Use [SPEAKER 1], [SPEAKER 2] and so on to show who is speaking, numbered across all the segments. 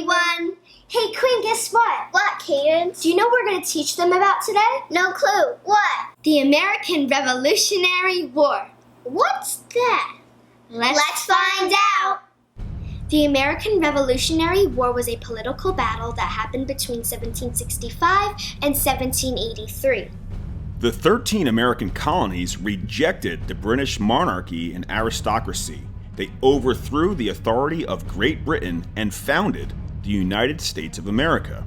[SPEAKER 1] everyone!
[SPEAKER 2] Hey Queen, guess what?
[SPEAKER 1] What, Cadence?
[SPEAKER 2] Do you know what we're going to teach them about today?
[SPEAKER 1] No clue. What?
[SPEAKER 2] The American Revolutionary War.
[SPEAKER 1] What's that?
[SPEAKER 2] Let's
[SPEAKER 1] find out!
[SPEAKER 2] The American Revolutionary War was a political battle that happened between 1765 and 1783.
[SPEAKER 3] The 13 American colonies rejected the British monarchy and aristocracy. They overthrew the authority of Great Britain and founded the United States of America.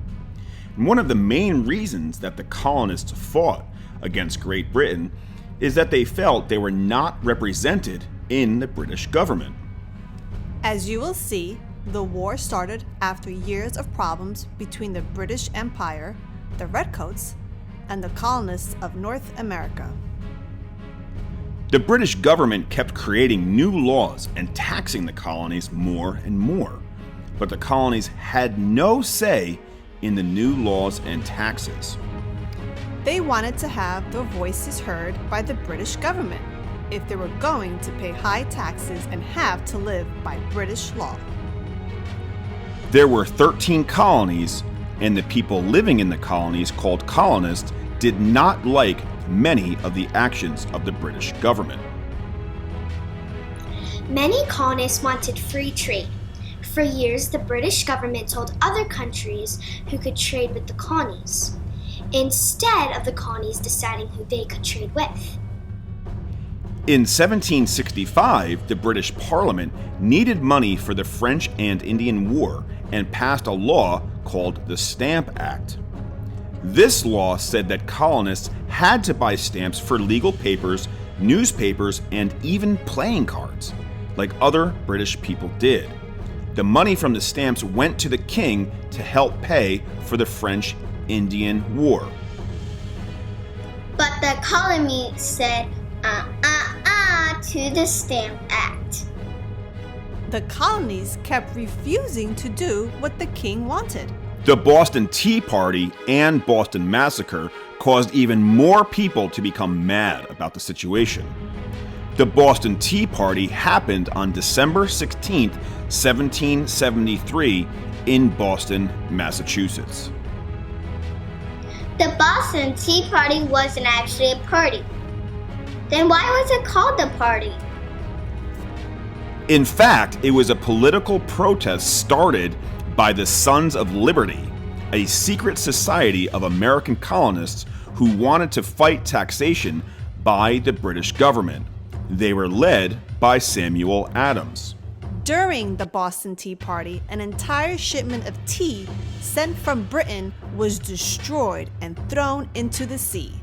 [SPEAKER 3] And one of the main reasons that the colonists fought against Great Britain is that they felt they were not represented in the British government.
[SPEAKER 4] As you will see, the war started after years of problems between the British Empire, the Redcoats, and the colonists of North America.
[SPEAKER 3] The British government kept creating new laws and taxing the colonies more and more, but the colonies had no say in the new laws and taxes.
[SPEAKER 4] They wanted to have their voices heard by the British government if they were going to pay high taxes and have to live by British law.
[SPEAKER 3] There were 13 colonies, and the people living in the colonies, called colonists, did not like many of the actions of the British government.
[SPEAKER 2] Many colonists wanted free trade. For years, the British government told other countries who could trade with the colonies, instead of the colonies deciding who they could trade with.
[SPEAKER 3] In 1765, the British Parliament needed money for the French and Indian War and passed a law called the Stamp Act. This law said that colonists had to buy stamps for legal papers, newspapers, and even playing cards, like other British people did. The money from the stamps went to the king to help pay for the French-Indian War.
[SPEAKER 1] But the colony said, to the Stamp Act.
[SPEAKER 4] The colonies kept refusing to do what the king wanted.
[SPEAKER 3] The Boston Tea Party and Boston Massacre caused even more people to become mad about the situation. The Boston Tea Party happened on December 16, 1773, in Boston, Massachusetts.
[SPEAKER 1] The Boston Tea Party wasn't actually a party. Then why was it called the party?
[SPEAKER 3] In fact, it was a political protest started by the Sons of Liberty, a secret society of American colonists who wanted to fight taxation by the British government. They were led by Samuel Adams.
[SPEAKER 4] During the Boston Tea Party, an entire shipment of tea sent from Britain was destroyed and thrown into the sea.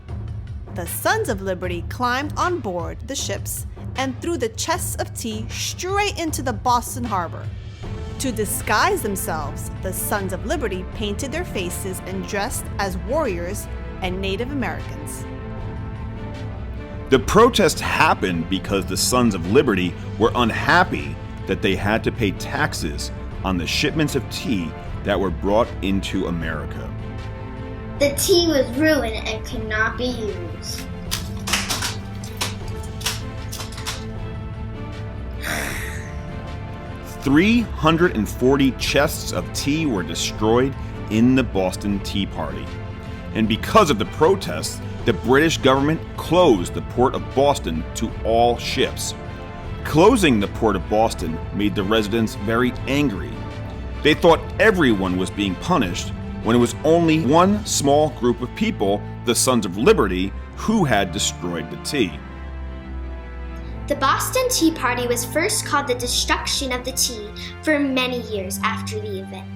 [SPEAKER 4] The Sons of Liberty climbed on board the ships and threw the chests of tea straight into the Boston harbor. To disguise themselves, the Sons of Liberty painted their faces and dressed as warriors and Native Americans.
[SPEAKER 3] The protest happened because the Sons of Liberty were unhappy that they had to pay taxes on the shipments of tea that were brought into America.
[SPEAKER 1] The tea was ruined and could not be used.
[SPEAKER 3] "340 chests of tea were destroyed in the Boston Tea Party. And because of the protests, the British government closed the port of Boston to all ships. Closing the port of Boston made the residents very angry. They thought everyone was being punished when it was only one small group of people, the Sons of Liberty, who had destroyed the tea.
[SPEAKER 2] The Boston Tea Party was first called the Destruction of the Tea for many years after the event.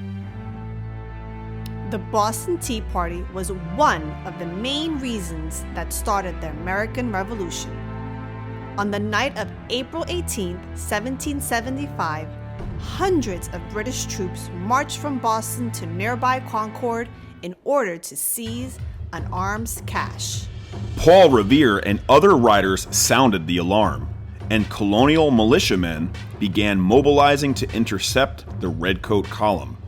[SPEAKER 4] The Boston Tea Party was one of the main reasons that started the American Revolution. On the night of April 18, 1775, hundreds of British troops marched from Boston to nearby Concord in order to seize an arms cache.
[SPEAKER 3] Paul Revere and other riders sounded the alarm, and colonial militiamen began mobilizing to intercept the Redcoat column.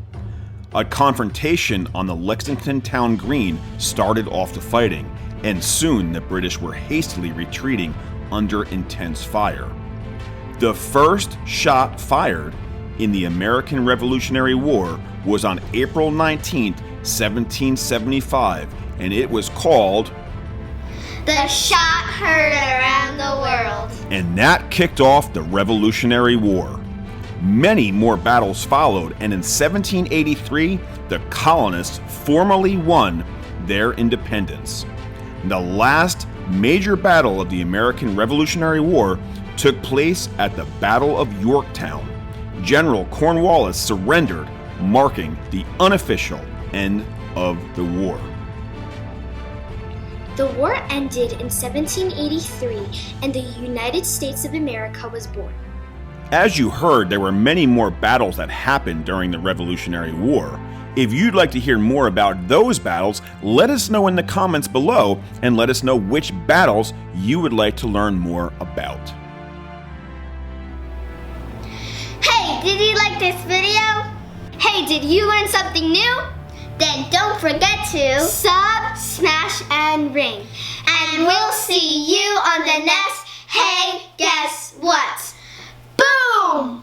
[SPEAKER 3] A confrontation on the Lexington town green started off the fighting, and soon the British were hastily retreating under intense fire. The first shot fired, in the American Revolutionary War was on April 19, 1775, and it was called
[SPEAKER 1] The Shot Heard Around the World.
[SPEAKER 3] And that kicked off the Revolutionary War. Many more battles followed, and in 1783, the colonists formally won their independence. The last major battle of the American Revolutionary War took place at the Battle of Yorktown. General Cornwallis surrendered, marking the unofficial end of the war.
[SPEAKER 2] The war ended in 1783, and the United States of America was born.
[SPEAKER 3] As you heard, there were many more battles that happened during the Revolutionary War. If you'd like to hear more about those battles, let us know in the comments below and let us know which battles you would like to learn more about.
[SPEAKER 1] Hey, did you like this video? Hey, did you learn something new? Then don't forget to
[SPEAKER 2] Sub, smash, and ring.
[SPEAKER 1] and we'll see you on the next Hey, Guess What? Boom!